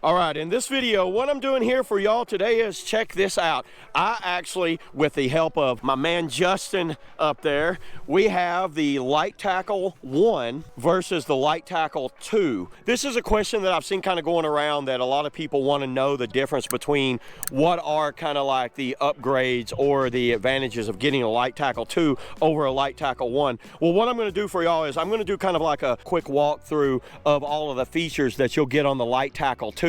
All right, in this video, what I'm doing here for y'all today is check this out. I actually, with the help of my man Justin up there, we have the LiteTackle I versus the LiteTackle II. This is a question that I've seen kind of going around, that a lot of people want to know the difference between what are kind of like the upgrades or the advantages of getting a LiteTackle II over a LiteTackle I. Well, what I'm going to do for y'all is I'm going to do kind of like a quick walkthrough of all of the features that you'll get on the LiteTackle II.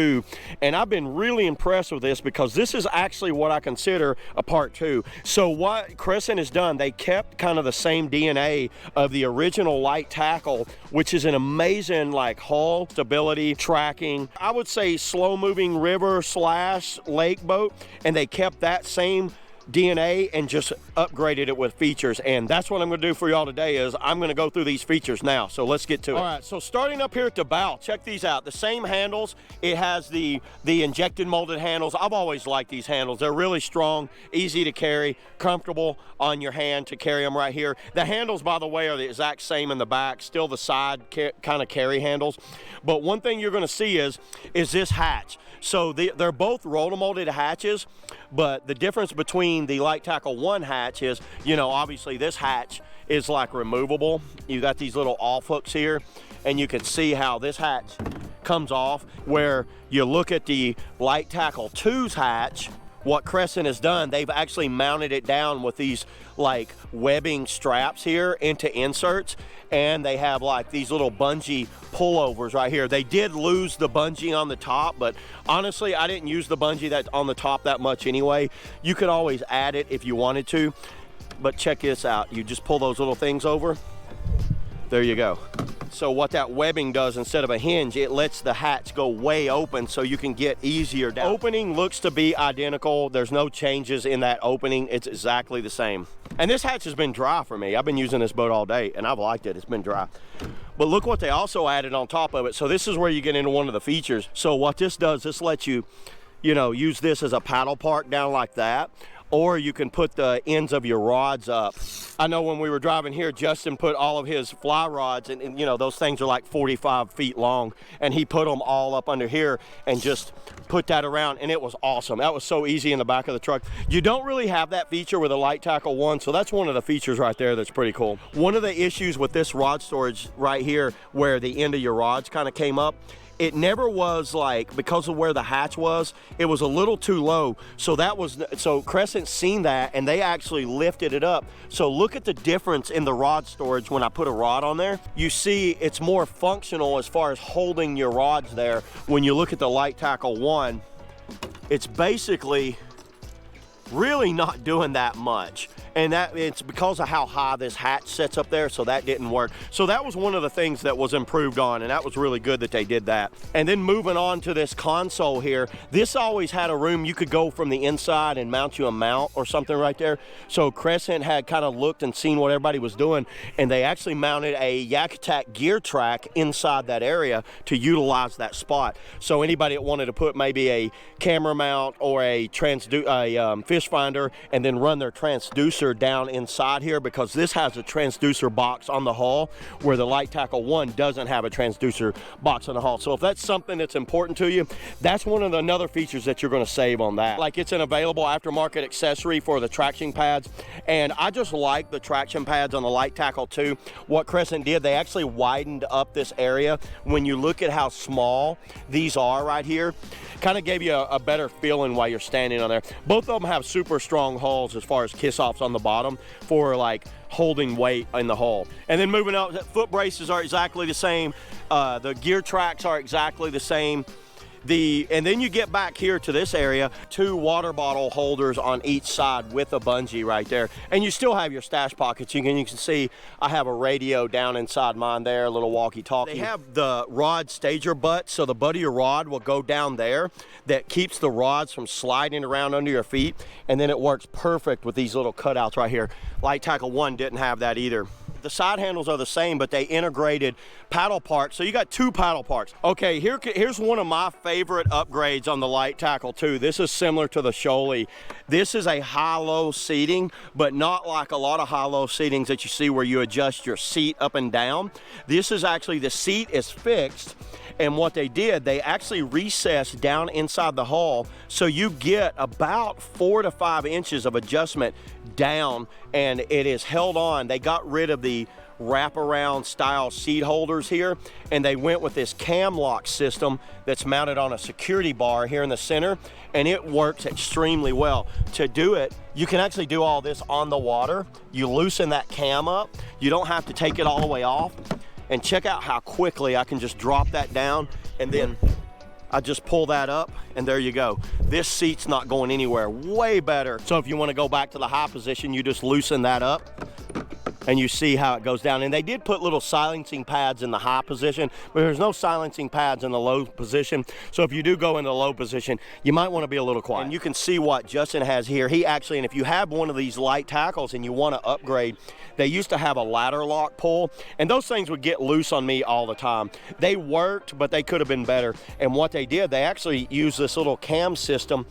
And I've been really impressed with this because this is actually what I consider a part 2. So what Crescent has done, they kept kind of the same DNA of the original LiteTackle, which is an amazing like hull stability, tracking, I would say slow moving river / lake boat, and they kept that same DNA and just upgraded it with features. And that's what I'm going to do for y'all today, is I'm going to go through these features now. So let's get to it. All right, so starting up here at the bow, check these out. The same handles. It has the injected molded handles. I've always liked these handles. They're really strong, easy to carry, comfortable on your hand to carry them right here. The handles, by the way, are the exact same in the back, still the side kind of carry handles. But one thing you're going to see is this hatch. So they're both roto-molded hatches, but the difference between the LiteTackle I hatch is, you know, obviously this hatch is like removable. You got these little off hooks here, and you can see how this hatch comes off. Where you look at the LiteTackle II's hatch, what Crescent has done, they've actually mounted it down with these like webbing straps here into inserts, and they have like these little bungee pullovers right here. They did lose the bungee on the top, but honestly, I didn't use the bungee that on the top that much anyway. You could always add it if you wanted to, but check this out. You just pull those little things over. There you go. So what that webbing does, instead of a hinge, it lets the hatch go way open so you can get easier down. Opening looks to be identical. There's no changes in that opening. It's exactly the same. And this hatch has been dry for me. I've been using this boat all day and I've liked it. It's been dry. But look what they also added on top of it. So this is where you get into one of the features. So what this does, this lets you, you know, use this as a paddle park down like that. Or you can put the ends of your rods up. I know when we were driving here, Justin put all of his fly rods, and you know, those things are like 45 feet long, and he put them all up under here and just put that around, and it was awesome. That was so easy in the back of the truck. You don't really have that feature with a LiteTackle I, so that's one of the features right there that's pretty cool. One of the issues with this rod storage right here, where the end of your rods kind of came up, it never was like, because of where the hatch was, it was a little too low. So Crescent seen that, and they actually lifted it up. So look at the difference in the rod storage when I put a rod on there. You see it's more functional as far as holding your rods there. When you look at the LiteTackle I, it's basically really not doing that much. And that it's because of how high this hatch sits up there, so that didn't work. So that was one of the things that was improved on, and that was really good that they did that. And then moving on to this console here, this always had a room you could go from the inside and mount you a mount or something right there. So Crescent had kind of looked and seen what everybody was doing, and they actually mounted a Yak Attack gear track inside that area to utilize that spot. So anybody that wanted to put maybe a camera mount or a fish finder and then run their transducer down inside here, because this has a transducer box on the hull where the LiteTackle I doesn't have a transducer box on the hull. So if that's something that's important to you, that's one of the another features that you're going to save on that. Like, it's an available aftermarket accessory for the traction pads, and I just like the traction pads on the LiteTackle II. What Crescent did, they actually widened up this area. When you look at how small these are right here, kind of gave you a better feeling while you're standing on there. Both of them have super strong hulls as far as kiss-offs on the bottom for like holding weight in the hull. And then moving up, foot braces are exactly the same. The gear tracks are exactly the same. And then you get back here to this area, 2 water bottle holders on each side with a bungee right there. And you still have your stash pockets. You can see I have a radio down inside mine there, a little walkie-talkie. They have the rod stager butt, so the butt of your rod will go down there. That keeps the rods from sliding around under your feet, and then it works perfect with these little cutouts right here. LiteTackle I didn't have that either. The side handles are the same, but they integrated paddle parks. So you got 2 paddle parks. Okay, here's one of my favorite upgrades on the LiteTackle II. This is similar to the Shuttle. This is a high-low seating, but not like a lot of high-low seatings that you see where you adjust your seat up and down. This is actually, the seat is fixed, and what they did, they actually recessed down inside the hull, so you get about 4 to 5 inches of adjustment down, and it is held on. They got rid of the wraparound style seat holders here, and they went with this cam lock system that's mounted on a security bar here in the center, and it works extremely well. To do it, you can actually do all this on the water. You loosen that cam up, you don't have to take it all the way off, and check out how quickly I can just drop that down, and then I just pull that up, and there you go. This seat's not going anywhere. Way better. So if you want to go back to the high position, you just loosen that up, and you see how it goes down. And they did put little silencing pads in the high position, but there's no silencing pads in the low position. So if you do go in the low position, you might want to be a little quiet. And you can see what Justin has here. He actually, and if you have one of these LiteTackles and you want to upgrade, they used to have a ladder lock pull, and those things would get loose on me all the time. They worked, but they could have been better. And what they did, they actually used this little cam system,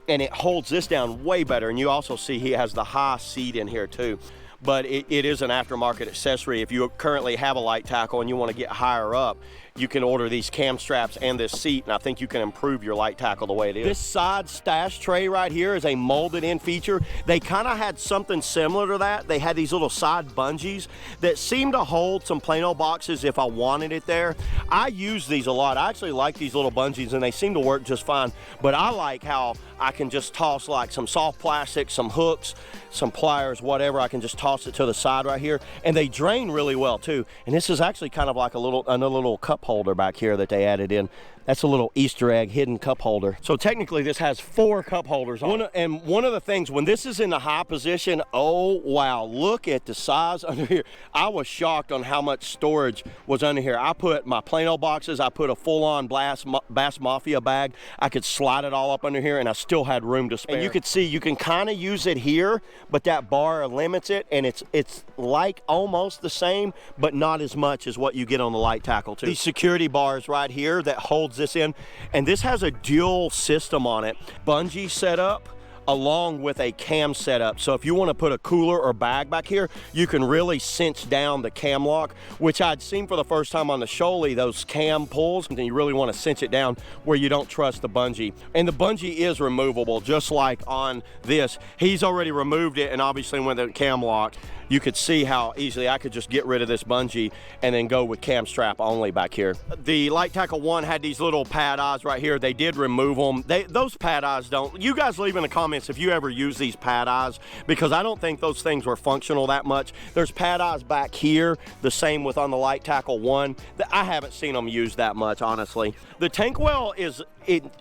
and it holds this down way better. And you also see he has the high seat in here too. But it is an aftermarket accessory. If you currently have a LiteTackle and you want to get higher up, you can order these cam straps and this seat, and I think you can improve your LiteTackle the way it is. This side stash tray right here is a molded in feature. They kind of had something similar to that. They had these little side bungees that seem to hold some plain old boxes if I wanted it there. I use these a lot. I actually like these little bungees, and they seem to work just fine, but I like how I can just toss like some soft plastic, some hooks, some pliers, whatever. I can just toss it to the side right here, and they drain really well too. And this is actually kind of like another little cup holder back here that they added in. That's a little Easter egg hidden cup holder. So technically this has 4 cup holders on it. And one of the things, when this is in the high position, oh wow, look at the size under here. I was shocked on how much storage was under here. I put my plain old boxes, I put a full-on Bass Mafia bag. I could slide it all up under here, and I still had room to spare. And you could see, you can kind of use it here, but that bar limits it, and it's like almost the same, but not as much as what you get on the LiteTackle II. These security bars right here that holds this in, and this has a dual system on it, bungee setup along with a cam setup. So if you want to put a cooler or bag back here, you can really cinch down the cam lock, which I'd seen for the first time on the Shuttle, those cam pulls, and you really want to cinch it down where you don't trust the bungee. And the bungee is removable, just like on this. He's already removed it, and obviously when the cam locked, you could see how easily I could just get rid of this bungee and then go with cam strap only back here. The LiteTackle I had these little pad eyes right here. They did remove them. Those pad eyes don't, you guys leave in the comments if you ever use these pad eyes, because I don't think those things were functional that much. There's pad eyes back here, the same with on the LiteTackle I. I haven't seen them used that much, honestly. The tank well is,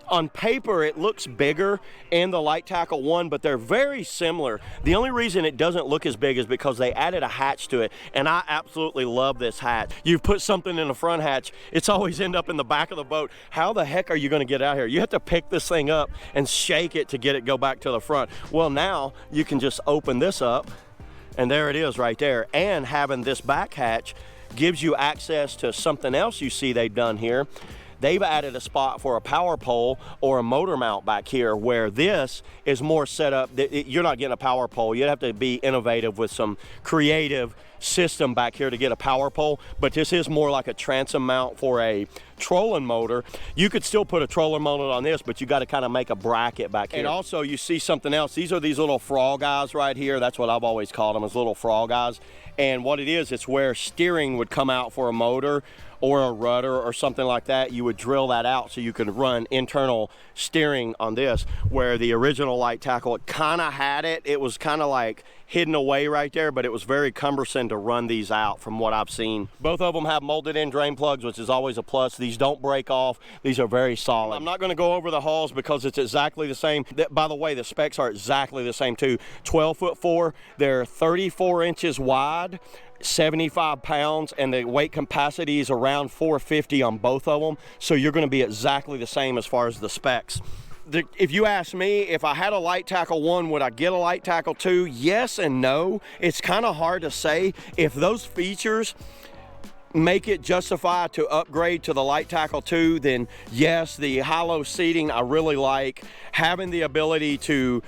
on paper it looks bigger in the LiteTackle I, but they're very similar. The only reason it doesn't look as big is because they added a hatch to it, and I absolutely love this hatch. You've put something in the front hatch, it's always end up in the back of the boat. How the heck are you going to get out here? You have to pick this thing up and shake it to get it go back to the front. Well, now you can just open this up, and there it is right there. And having this back hatch gives you access to something else you see they've done here. They've added a spot for a power pole or a motor mount back here, where this is more set up. You're not getting a power pole. You'd have to be innovative with some creative system back here to get a power pole, but this is more like a transom mount for a trolling motor. You could still put a trolling motor on this, but you got to kind of make a bracket back here. And also you see something else. These are these little frog eyes right here. That's what I've always called them, as little frog eyes. And what it is, it's where steering would come out for a motor or a rudder or something like that. You would drill that out so you could run internal steering on this, where the original LiteTackle, it kind of had it. It was kind of like hidden away right there, but it was very cumbersome to run these out from what I've seen. Both of them have molded in drain plugs, which is always a plus. These don't break off. These are very solid. I'm not going to go over the hulls because it's exactly the same. By the way, the specs are exactly the same too. 12'4", they're 34 inches wide, 75 pounds, and the weight capacity is around 450 on both of them. So you're going to be exactly the same as far as the specs. if you ask me, if I had a LiteTackle 1, would I get a LiteTackle 2? Yes and no. It's kind of hard to say. If those features make it justify to upgrade to the LiteTackle 2, then yes. The high-low seating I really like. Having the ability to,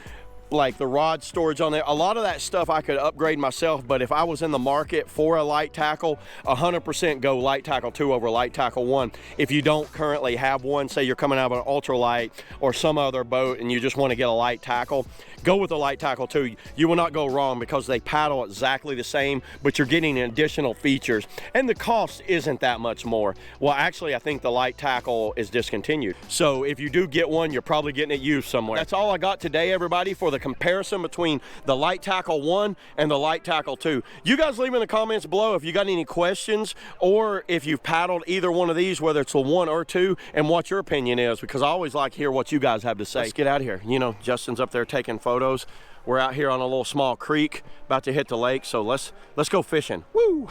like the rod storage on there, a lot of that stuff I could upgrade myself, but if I was in the market for a LiteTackle, 100% go LiteTackle 2 over LiteTackle 1. If you don't currently have one, say you're coming out of an ultralight or some other boat and you just want to get a LiteTackle, go with the LiteTackle 2. You will not go wrong because they paddle exactly the same, but you're getting additional features and the cost isn't that much more. Well, actually, I think the LiteTackle is discontinued. So if you do get one, you're probably getting it used somewhere. That's all I got today, everybody, for the comparison between the LiteTackle 1 and the LiteTackle 2. You guys leave in the comments below if you got any questions or if you've paddled either one of these, whether it's a 1 or 2, and what your opinion is, because I always like to hear what you guys have to say. Let's get out of here. You know, Justin's up there taking photos. We're out here on a little small creek about to hit the lake, so let's go fishing. Woo!